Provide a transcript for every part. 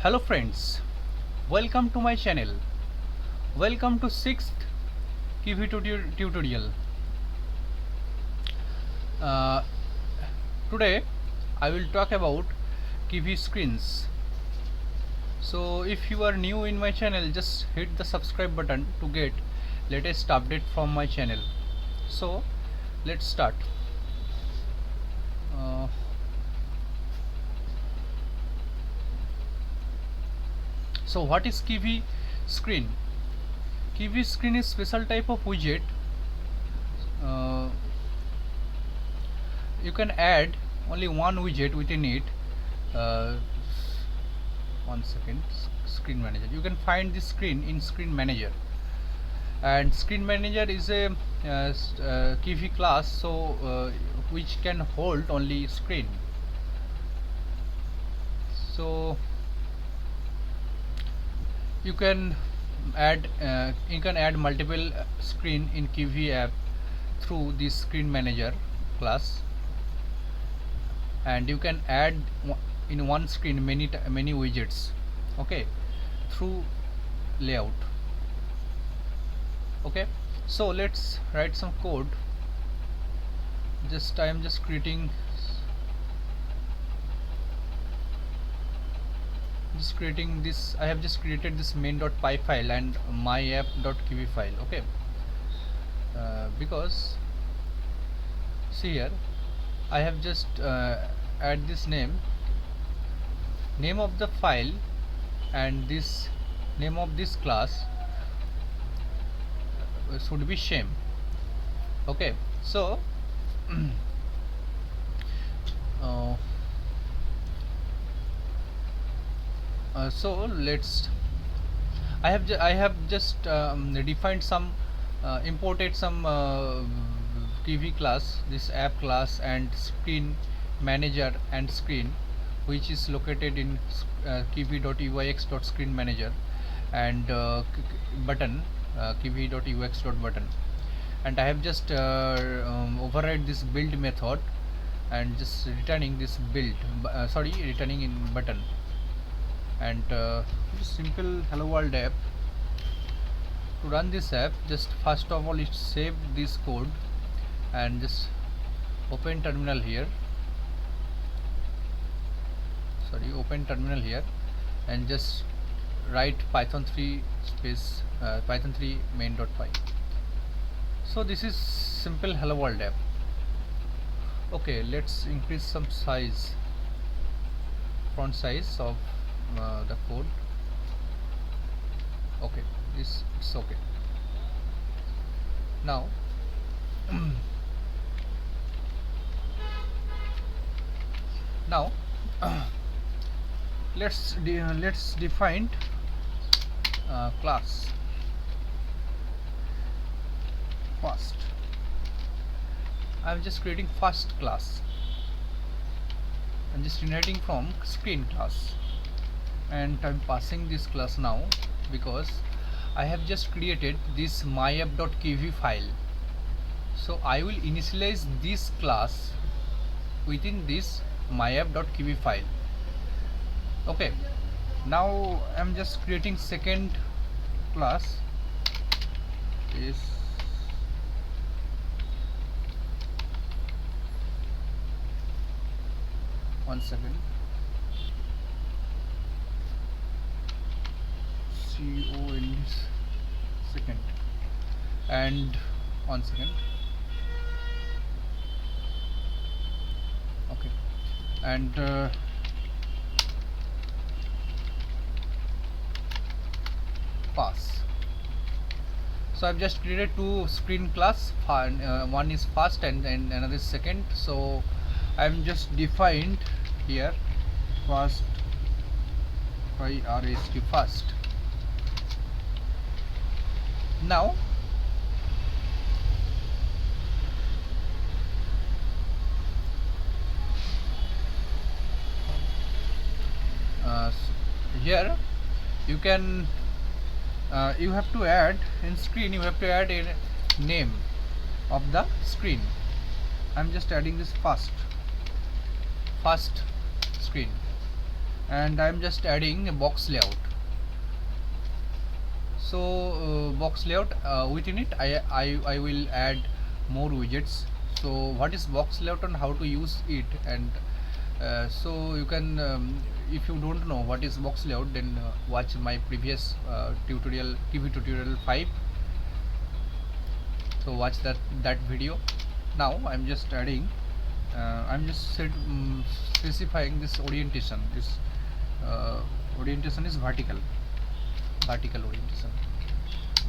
Hello friends, welcome to my channel. Welcome to 6th Kiwi tutorial. Uh, Today I will talk about Kiwi screens. So if you are new in my channel, just hit the subscribe button to get latest update from my channel. So let's start. Uh, so what is Kiwi screen? Kiwi screen is special type of widget. Uh, you can add only one widget within it. uh, One second. Screen manager, you can find this screen in screen manager, and screen manager is a Kiwi class, so which can hold only screen. So you can add multiple screen in Kiwi app through this screen manager class, and you can add in one screen many widgets, okay, through layout. Okay, so let's write some code. I am just creating this. I have just created this main.py file and myapp.kiwi file. Okay, because see here, I have just add this name of the file, and this name of this class should be same. Okay, so so let's I have just defined some imported some Kiwi class, this app class, and screen manager and screen, which is located in kiwi.uyx.screen-manager, and button kiwi.ux.button, and I have just override this build method and just returning this build returning in button, and just simple hello world app. To run this app, just first of all save this code and just open terminal here, open terminal here, and just write python 3 space python 3 main.py. So this is simple hello world app. Okay, let's increase some size, font size of the code. Okay, it's okay. Now now let's define class first. I'm just creating first class. I'm just inheriting from screen class, and I'm passing this class now because I have just created this myapp.kiwi file. So I will initialize this class within this myapp.kiwi file. Okay, now I'm just creating second class. Is one second. Second, and 1 second. Okay, and pass. So I've just created two screen class. One is first and another is second. So I'm just defined here first by RST first. Now here you can you have to add in screen, you have to add a name of the screen. I'm just adding this first screen. and I'm just adding a box layout. So box layout, within it I will add more widgets. So what is box layout and how to use it, and so you can if you don't know what is box layout, then watch my previous tutorial, TV tutorial 5. So watch that video. Now I'm just adding I'm just specifying this orientation. This orientation is vertical orientation.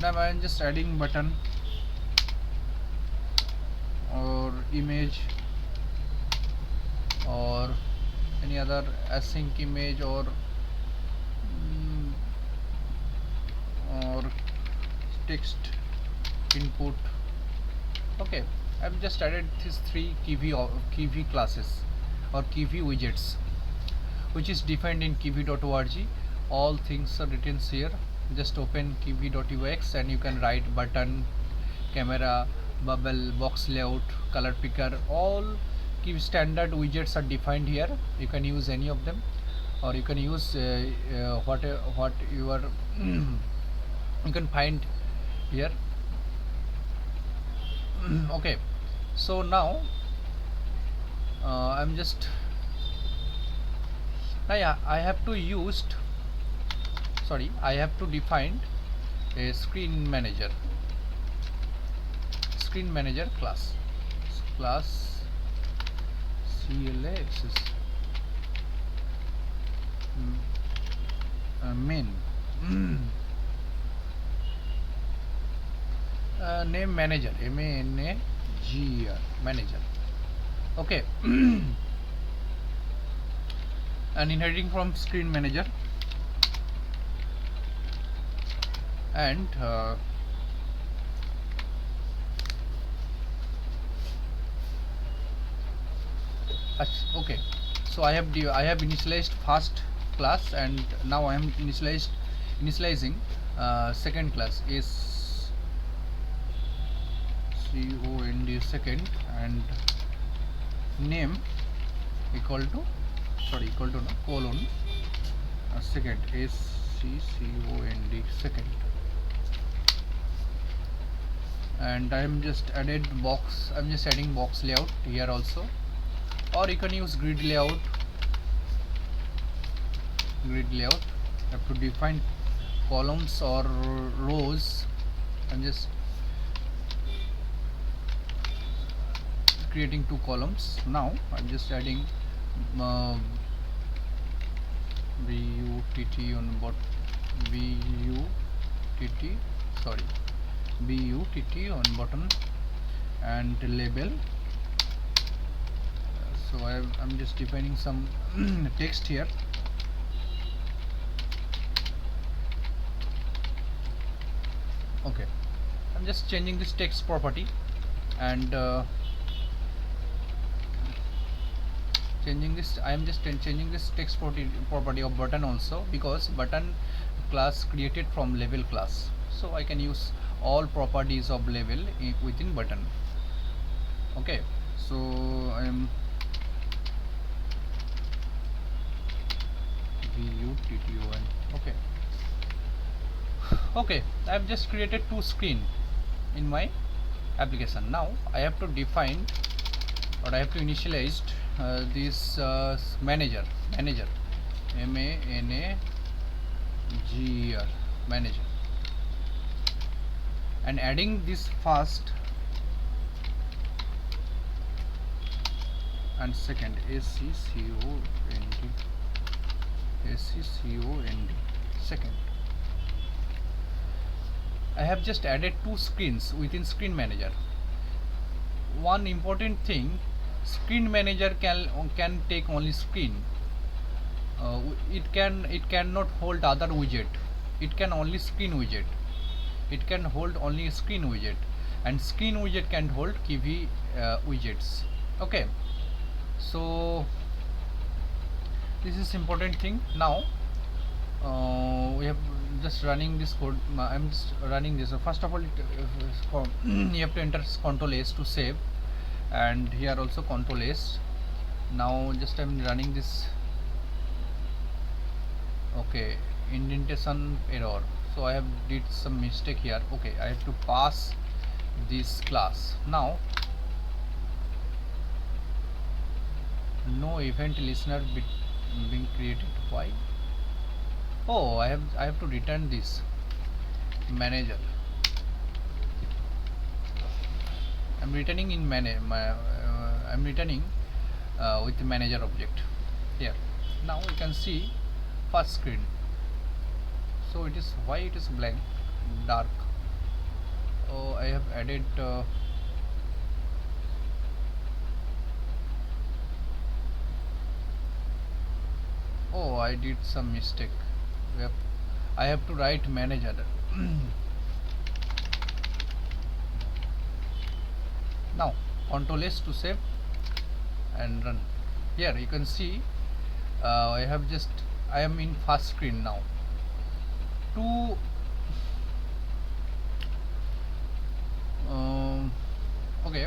Now I'm just adding button or image or any other async image or or text input. Okay, I've just added these three key classes or key widgets, which is defined in key.org. All things are written here. Just open key.ux and you can write button, camera, bubble, box layout, color picker. All key standard widgets are defined here. You can use any of them, or you can use what you are you can find here. Okay, so now I'm just I have to define a screen manager class CLA main name manager, MANAGER, manager. Okay. And inheriting from screen manager, and okay, so I have initialized first class, and now I am initializing second class is COND second, and name equal to colon second is COND second, and I'm just adding box layout here also, or you can use grid layout. You have to define columns or rows. I'm just creating 2 columns. Now I'm just adding BUTT on BUTT on button, and label. So I'm just defining some text here. Okay, I'm just changing this text property, and I am just changing this text property of button also, because button class created from label class, so I can use all properties of label within button. Okay, so I am BUTTON. Okay, I have just created 2 screen in my application. Now I have to define, or I have to initialize this manager, MANAGER, manager, and adding this first and second SCCOND second. I have just added 2 screens within screen manager. One important thing, screen manager can take only screen. It cannot hold other widget. It can only screen widget. It can hold only screen widget, and screen widget can hold key widgets. Okay, so this is important thing. Now we have just running this code. I'm just running this. So first of all, you have to enter Ctrl S to save, and here also Ctrl S. Now just I'm running this okay, indentation error, so I have did some mistake here. Okay, I have to pass this class. Now no event listener being created. Why? Oh, I have to return this manager. I'm returning in I'm returning with the manager object here. Now you can see first screen. So it is, why it is blank, dark? Oh, I have added oh, I did some mistake. I have to write manager. Now Ctrl S to save and run. Here you can see I am in first screen now. To okay,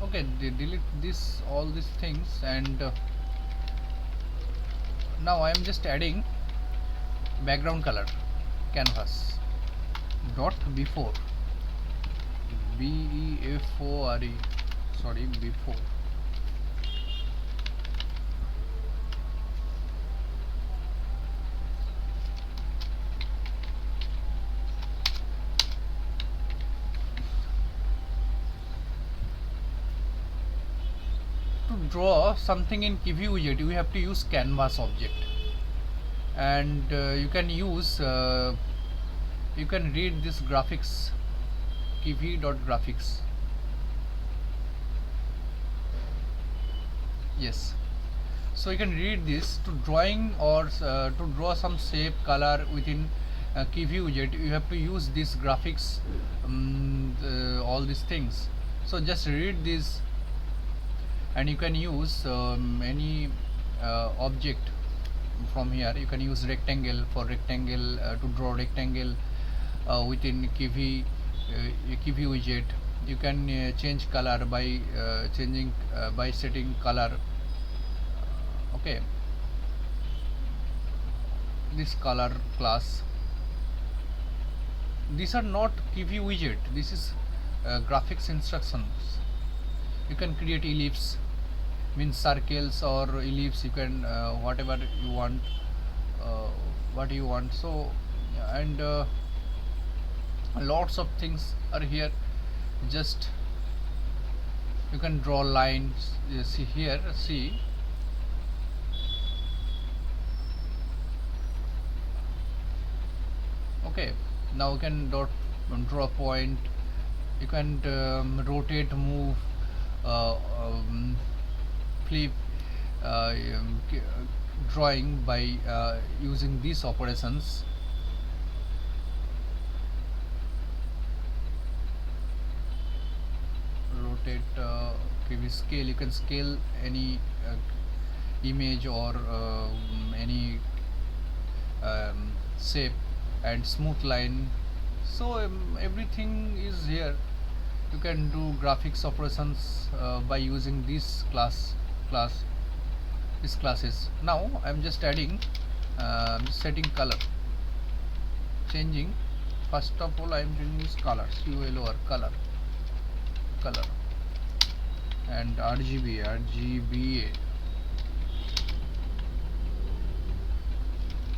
okay, delete this, all these things, and now I am just adding background color, canvas dot before, before, sorry, before. To draw something in Kivy widget, you have to use canvas object, and you can use you can read this graphics, kivy.graphics. Yes, so you can read this to drawing or to draw some shape, color within Kivy widget. You have to use this graphics, all these things. So just read this, and you can use any object from here. You can use rectangle for rectangle, to draw rectangle within Kivy widget. You can change color by changing by setting color. Okay, this color class. These are not Kivy widget. This is graphics instructions. You can create ellipse, means circles or ellipse. You can whatever you want, what you want. So and lots of things are here. Just you can draw lines. You see here, see, okay. Now you can draw a point. You can rotate, move, flip, drawing by using these operations. Rotate, okay, scale. You can scale any image or any shape, and smooth line. So everything is here. You can do graphics operations by using these these classes. Now I'm just adding setting color, changing. First of all, I'm changing this color, COLOR, color, and RGBA.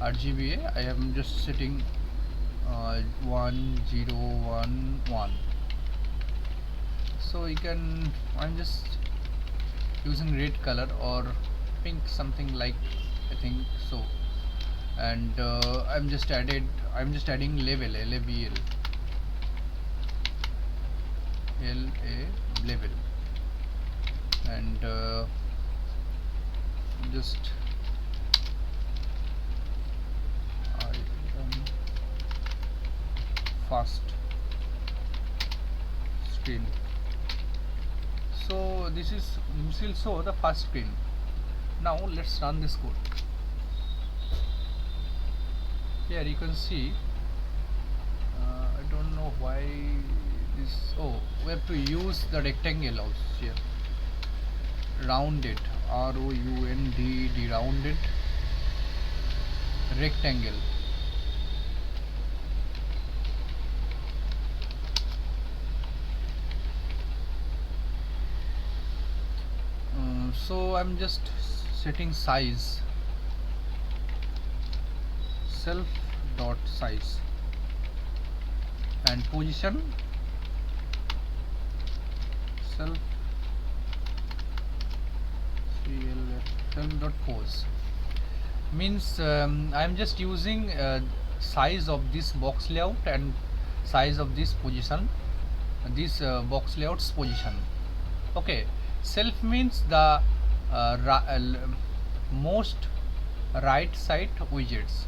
I am just setting 1011. So you can, I'm just using red color or pink, something like, I think so. And I'm just adding level, LABL, level, and just I am fast screen. So this will show the first screen. Now let's run this code. Here you can see, I don't know why this, oh, we have to use the rectangle also here. rounded, round, rounded rectangle. So I'm just setting size, self dot size, and position self self dot pose. Means I'm just using size of this box layout and size of this position, this box layout's position. Okay, self means the most right side widgets.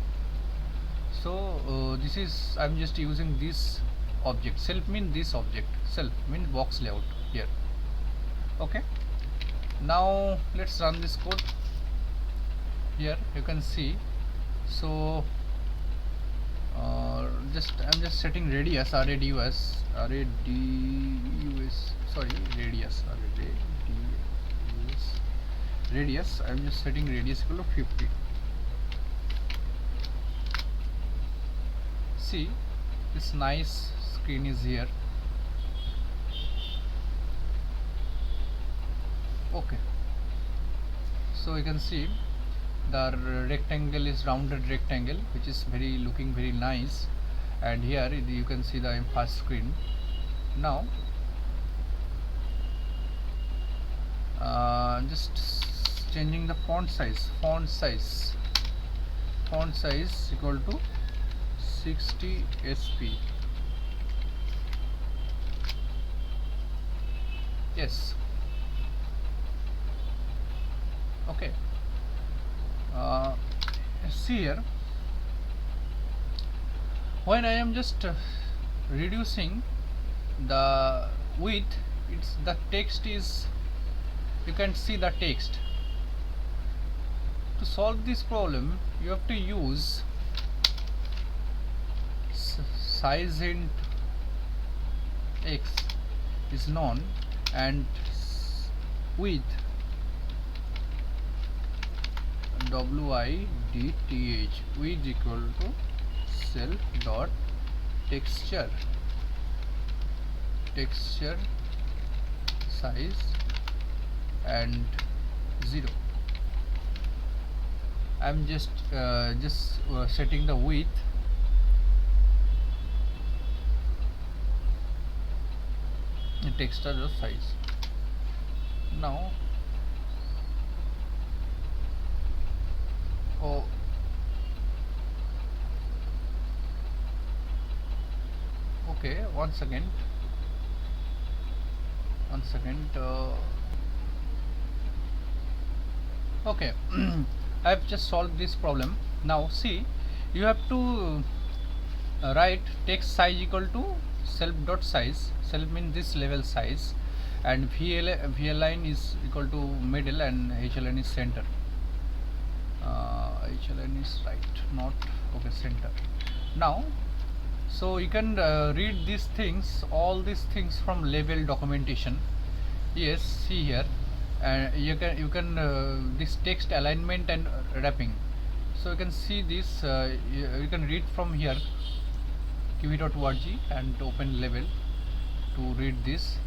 So this is, I'm just using this object. Self mean this object, self means box layout here. Okay, now let's run this code. Here you can see. So I'm just setting radius, radius, radius. I'm just setting radius equal to 50. See, this nice screen is here. Okay, so you can see the rectangle is rounded rectangle, which is looking very nice, and here you can see the first screen. Now just changing the font size equal to 60 sp. Yes. Okay, see here, when I am just reducing the width, it's the text is, you can see the text. To solve this problem, you have to use size int x is known, and width width, width equal to self dot texture size and 0. I'm just setting the width and texture size. Now okay, one second. Okay, I've just solved this problem. Now see, you have to write text size equal to self dot size. Self means this level size, and VLine is equal to middle, and HLN is center. HLN is right, not okay, center. Now, so you can read these things, all these things from level documentation. Yes, see here, and you can this text alignment and wrapping. So you can see this. You can read from here, qv.org, and open level to read this,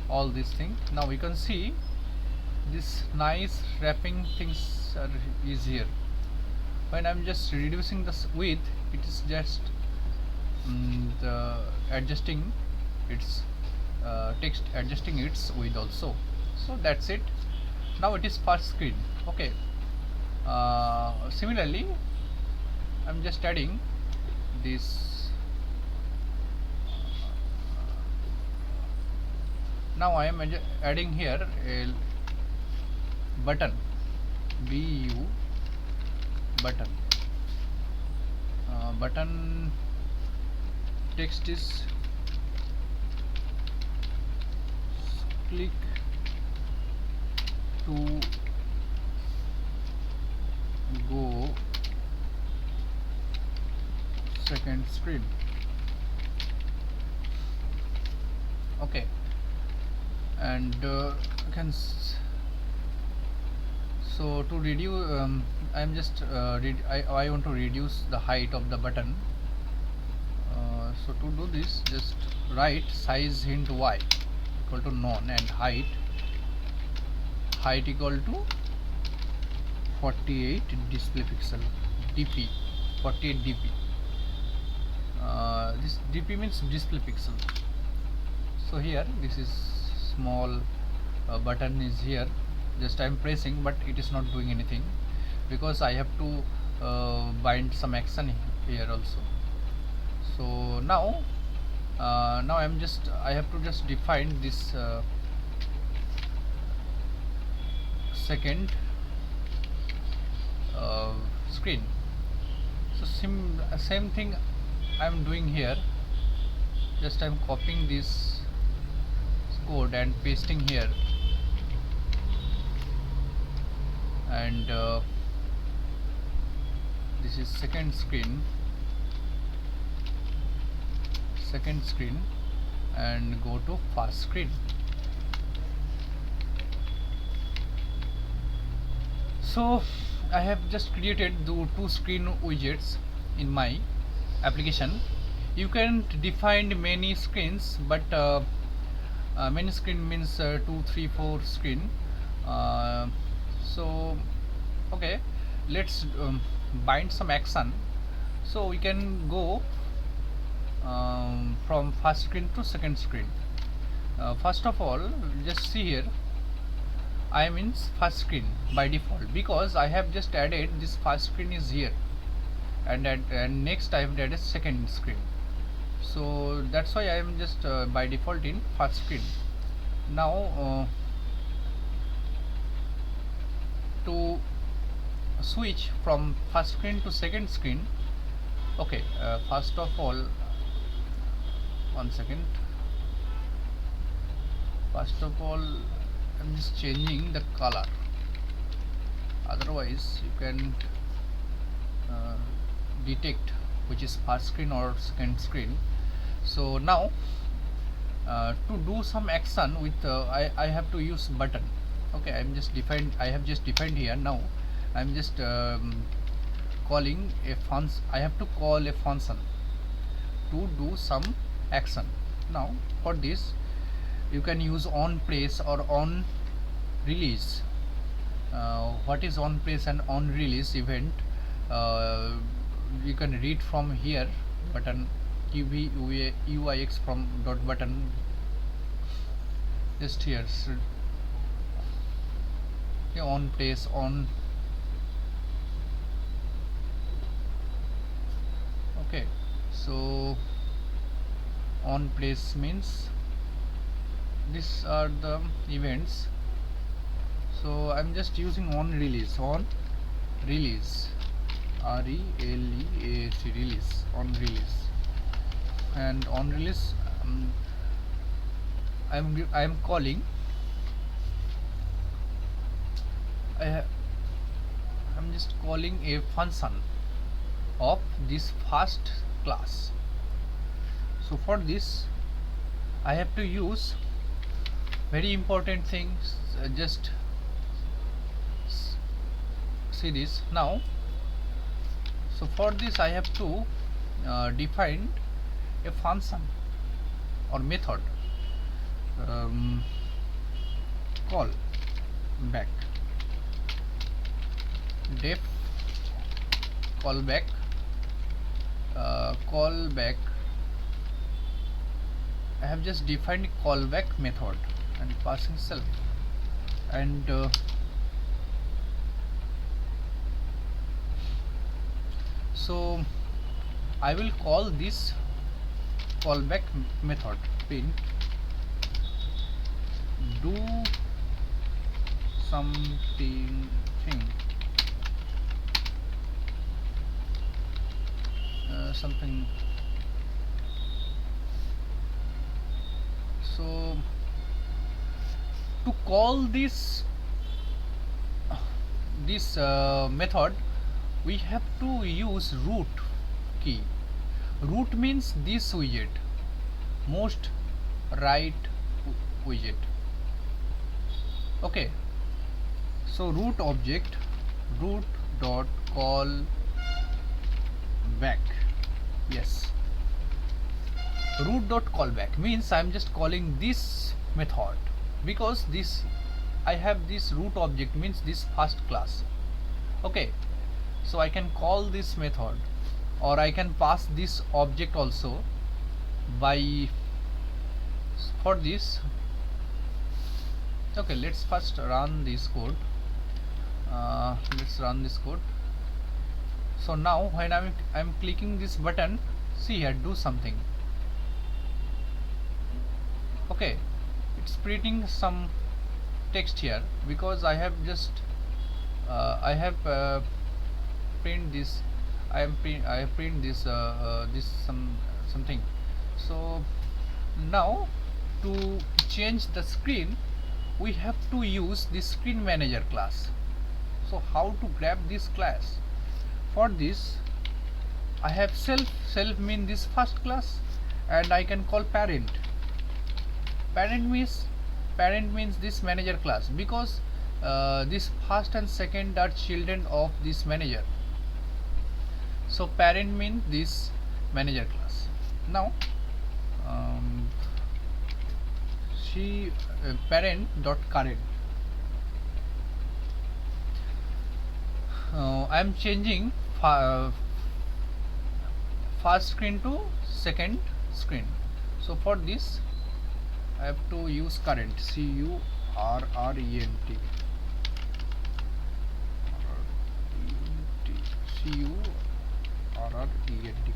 all these things. Now you can see this nice wrapping things is here. When I'm just reducing the width, it is just the adjusting its text, adjusting its width also. So that's it. Now it is first screen. Okay, similarly I'm just adding this. Now I am adding here a button, BU button. Button text is click to go second screen. Okay, and you can So to reduce, I'm just I want to reduce the height of the button. So to do this, just write size int y equal to none and height equal to 48 display pixel dp, 48 dp. This dp means display pixel. So here this is small button is here, just I'm pressing, but it is not doing anything because I have to bind some action here also. So now I have to just define this second screen. So same thing I'm doing here, just I'm copying this code and pasting here, and this is second screen, and go to first screen. So I have just created the two screen widgets in my application. You can define many screens, but many screen means 2, 3, 4 screen. So okay, let's bind some action. So we can go from first screen to second screen. First of all, just see here, I am in first screen by default because I have just added this first screen is here, and next I have added second screen. So that's why I am just by default in first screen. Now to switch from first screen to second screen, okay, first of all, one second. First of all, I'm just changing the color, otherwise you can detect which is first screen or second screen. So now to do some action with I have to use button. Okay, I have just defined here. Now I'm just calling a function. I have to call a function to do some action. Now for this you can use on place or on release. What is on place and on release event? You can read from here, button UIX from dot button, just here. So, on place on. Okay, so on place means these are the events. So I'm just using on release, RELEASE, release, on release, and on release I'm calling I'm just calling a function of this first class. So for this I have to use very important things. Just see this now. So for this I have to define a function or method, call back, def callback, callback. I have just defined callback method and passing self, and so I will call this callback method print do something something. So to call this method we have to use root key. Root means this widget, most right widget. Okay, So root object root dot call back. Yes, root dot callback means I'm just calling this method, because this I have this root object means this first class. Okay, so I can call this method, or I can pass this object also by for this. Okay, let's first run this code. Let's run this code. So now when I'm clicking this button, see here, do something. Okay, it's printing some text here because I have just I have print this. I have print this this something. So now to change the screen, we have to use this screen manager class. So how to grab this class? For this I have self mean this first class, and I can call parent. Parent means this manager class, because this first and second are children of this manager. So parent means this manager class. Now parent dot current. I am changing first screen to second screen. So for this I have to use current, current,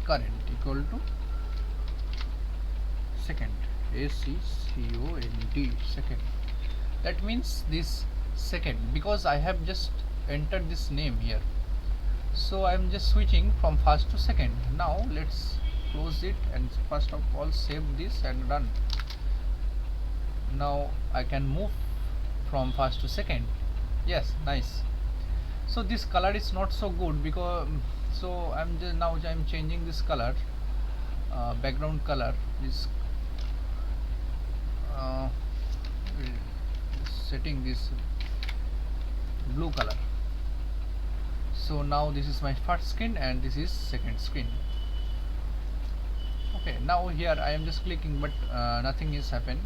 current equal to second, second. That means this second, because I have just entered this name here, so I'm just switching from first to second. Now let's close it and first of all save this and run. Now I can move from first to second. Yes, nice. So this color is not so good, because so I'm changing this color, background color is setting this blue color. So now this is my first screen and this is second screen. Okay, now here I am just clicking, but nothing is happened.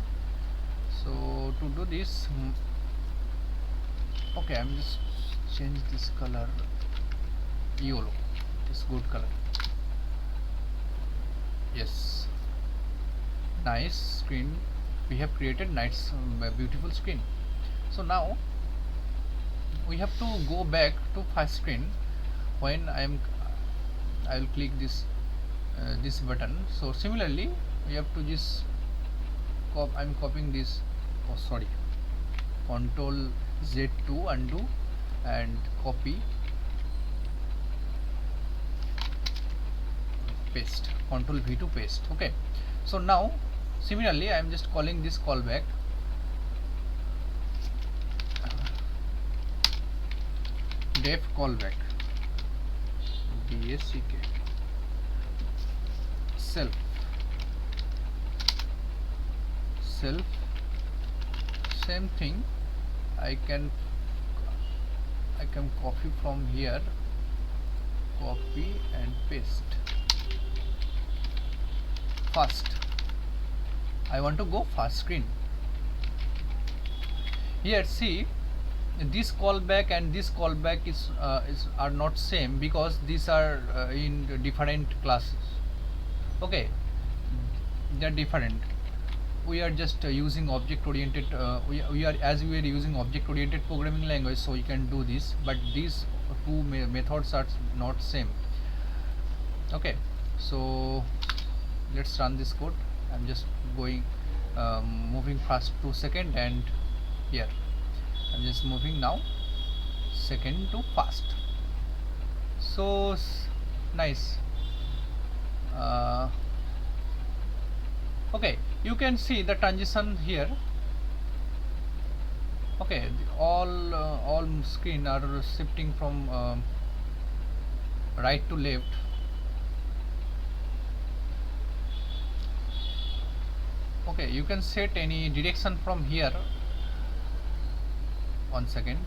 So to do this, okay, I'm just change this color yellow, this good color. Yes, nice screen. We have created nice beautiful screen. So now we have to go back to first screen. When I will click this this button. So similarly we have to just I'm copying this, oh sorry, Control Z to undo and copy, paste, Control V to paste. Okay, so now similarly I am just calling this callback, def callback, DACK, self, same thing. I can copy from here, copy and paste. First, I want to go first screen. Here see, this callback and this callback are not same, because these are in different classes. Okay, they are different. We are just using object oriented we are using object oriented programming language, so you can do this, but these two methods are not same. Okay, so let's run this code. I'm just going moving first to second, and here I'm just moving now second to first. So nice. Okay, you can see the transition here. Okay, all screen are shifting from right to left. Okay, you can set any direction from here one second.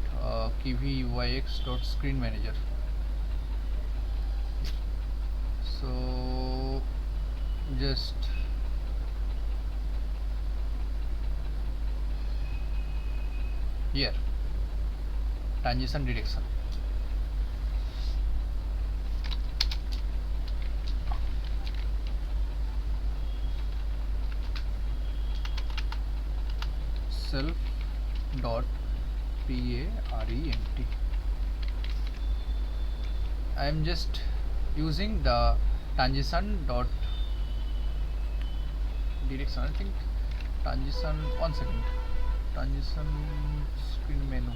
Kivy UIX dot screen manager. So just here transition direction. Self dot parent. I am just using the transition dot direction. I think transition, one second, transition screen menu.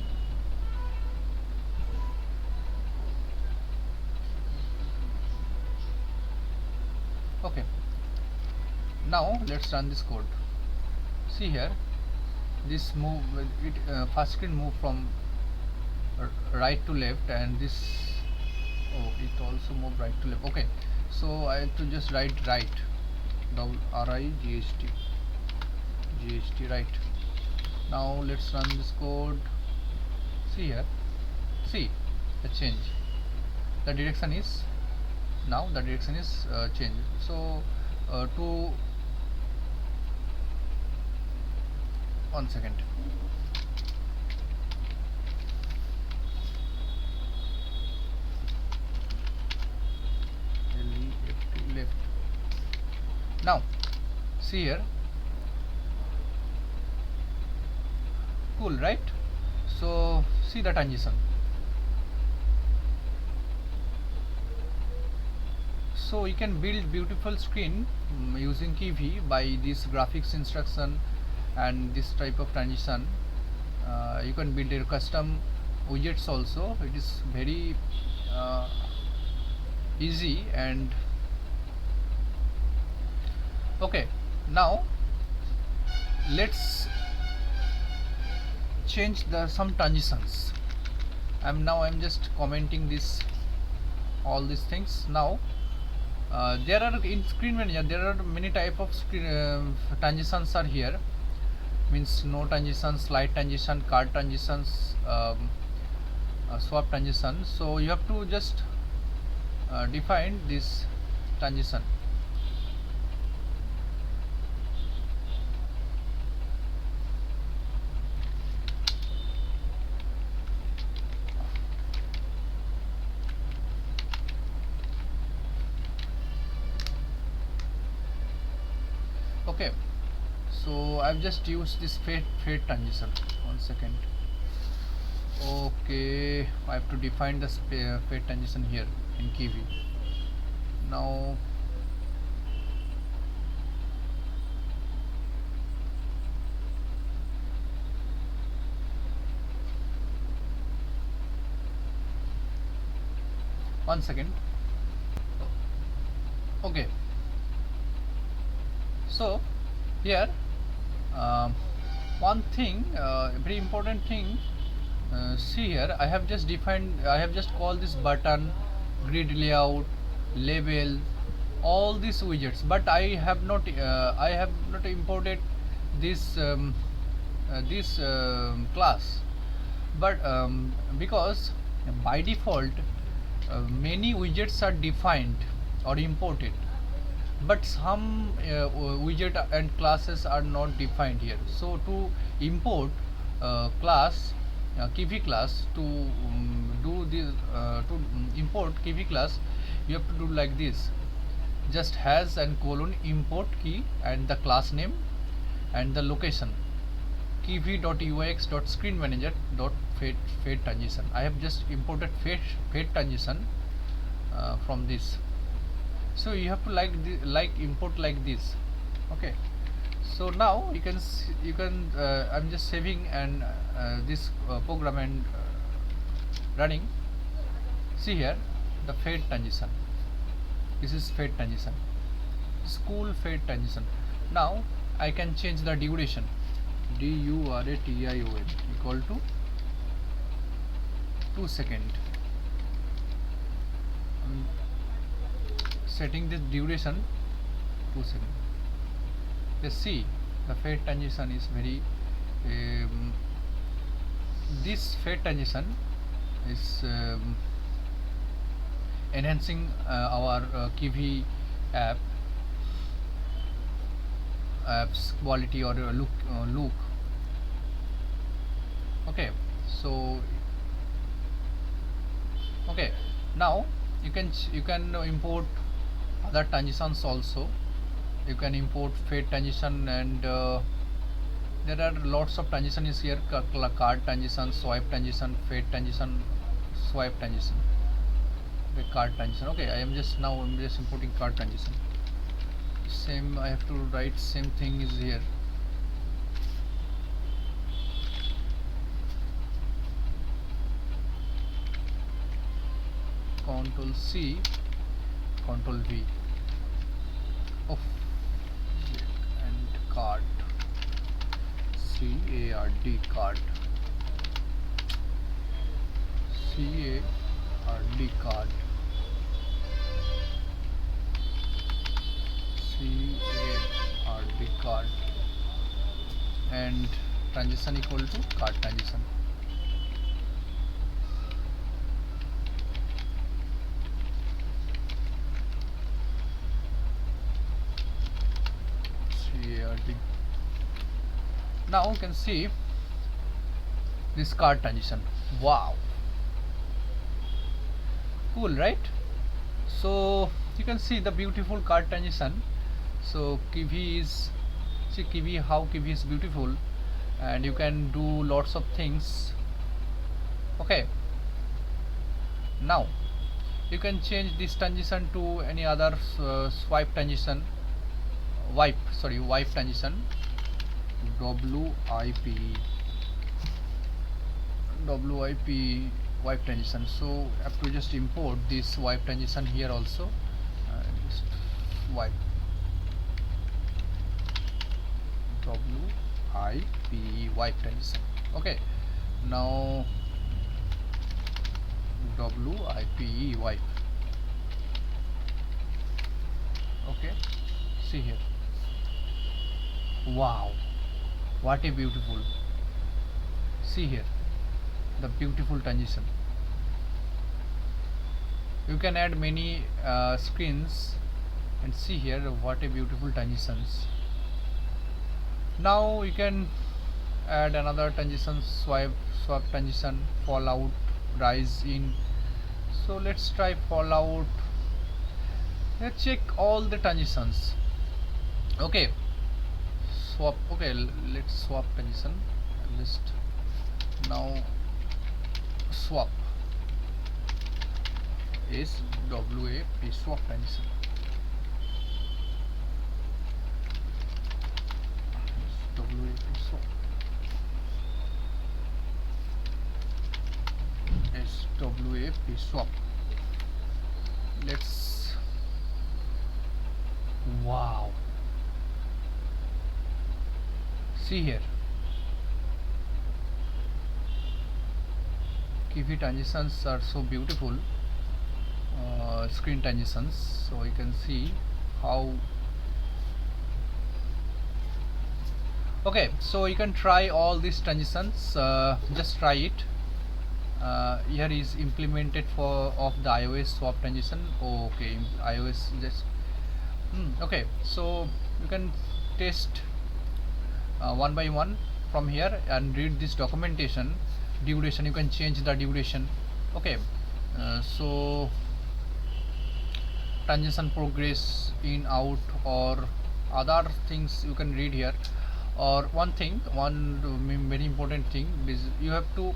Okay, now let's run this code. See here, this move it first screen move from right to left, and this, oh, it also moved right to left. Okay, so I have to just write right, double RIGHT, GHT, right. Now let's run this code. See here, see the change, the direction is, now the direction is changed. So to, one second, left. Now see here, cool, right? So see the transition. So you can build beautiful screen using Kivy by this graphics instruction and this type of transition. You can build your custom widgets also. It is very easy. And okay, now let's change the some transitions. I'm just commenting this, all these things. Now there are in screen manager, there are many type of screen transitions are here. Means no transition, slide transition, card transitions, swap transition. So you have to just define this transition. Okay, so I've just used this fade transition. One second. Okay, I have to define the fade transition here in Kivy. Now one second. Okay, so here one thing, very important thing, see here, I have just defined, I have just called this button, grid layout, label, all these widgets, but I have not imported this class. But because by default many widgets are defined or imported, but some widget and classes are not defined here. So to import class Kivy class, to do this, to import Kivy class, you have to do like this: just has and colon import key and the class name and the location, kivy.uix.screenmanager.fade transition. I have just imported fade transition from this. So you have to like import like this. Okay, so now you can I'm just saving and this program and running. See here the fade transition, this is fade transition, school fade transition. Now I can change the duration, duration equal to 2 seconds. Setting this duration 2 seconds. Let's see, the fade transition is very this fade transition is enhancing our Kivy app app's quality or look. Okay, so okay, now you can import other transitions also. You can import fade transition, and there are lots of transitions here: card transition, swipe transition, fade transition, swipe transition. Okay, card transition. Okay, I'm just importing card transition. Same, I have to write same thing is here. Control C, Control V. Of and card, CARD, card, CARD, card, CARD, card, and transition equal to card transition. CARD. Now you can see this card transition. Wow, cool, right? So you can see the beautiful card transition. So Kivy is, see Kivy, how Kivy is beautiful, and you can do lots of things. Okay, now you can change this transition to any other swipe transition, wipe transition, WIP wipe transition. So I have to just import this wipe transition here also, just wipe, WIP wipe transition. Okay, now WIP wipe. Okay, see here. Wow, what a beautiful, see here the beautiful transition. You can add many screens, and see here what a beautiful transitions. Now you can add another transition, swap transition, fallout, rise in. So let's try fallout. Let's check all the transitions. Okay, swap. Okay, let's swap transition. Just now swap is WAP, swap transition. WAP swap is WAP swap. Let's, wow, see here Kivy transitions are so beautiful, screen transitions. So you can see how. Okay, so you can try all these transitions, just try it. Here is implemented for of the iOS swap transition. Oh, okay, iOS just okay, so you can test one by one from here and read this documentation. Duration, you can change the duration. Okay, so transition progress, in, out, or other things you can read here. Or one very important thing is you have to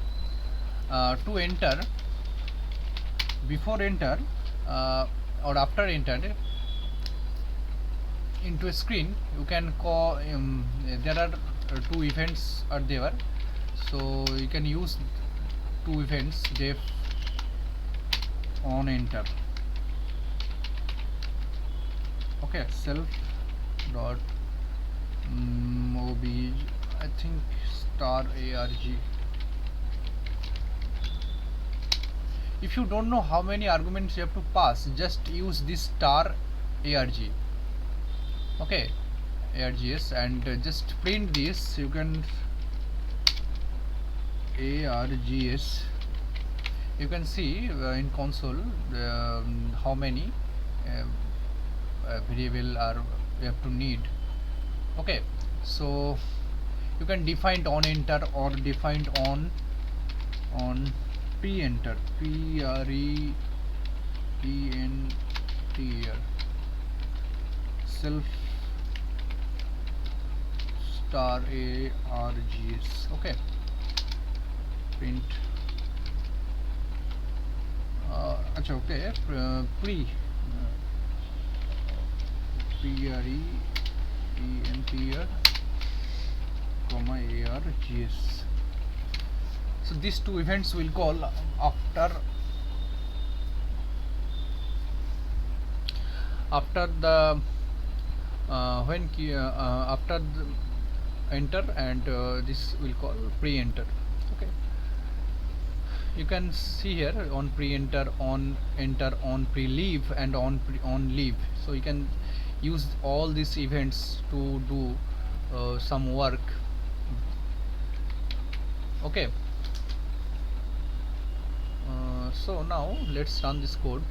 enter, before enter or after enter into a screen, you can call there are two events are there, so you can use two events, def on enter. Okay, self dot ob, I think star arg. If you don't know how many arguments you have to pass, just use this star arg. Okay, args, and just print this. You can args. You can see in console how many variable are we have to need. Okay, so you can define on enter or defined on pre-enter, pre-enter, self star args. Okay, print अच्छा okay pre pre-enter comma args. So these two events will call after the when after the enter, and this will call pre-enter. Okay, you can see here on pre-enter, on enter, on pre-leave, and on leave. So you can use all these events to do some work. Okay, so now let's run this code.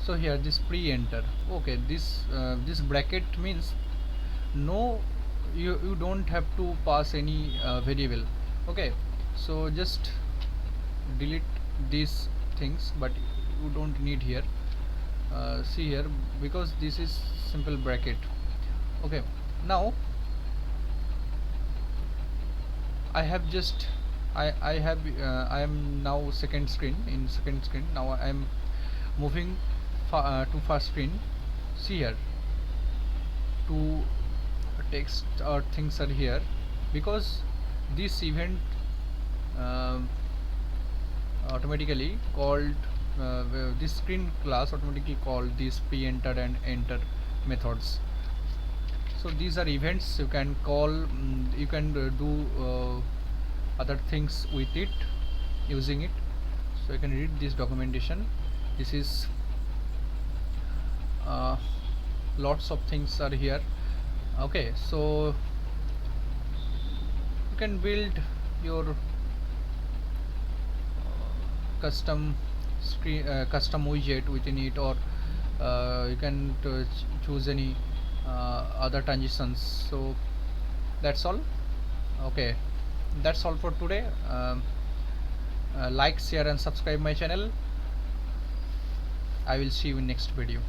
So here this pre-enter, okay, this bracket means no, you don't have to pass any variable. Okay, so just delete these things, but you don't need here. See here, because this is simple bracket. Okay, now I have just I am now second screen. In second screen now I am moving to first screen. See here, two text or things are here because this event automatically called this screen class automatically called these pre-enter and enter methods. So these are events you can call. You can do other things with it, using it. So you can read this documentation. This is lots of things are here. Okay, so you can build your custom screen custom widget within it, or you can choose any other transitions. So that's all. Okay, that's all for today. Like, share and subscribe my channel. I will see you in next video.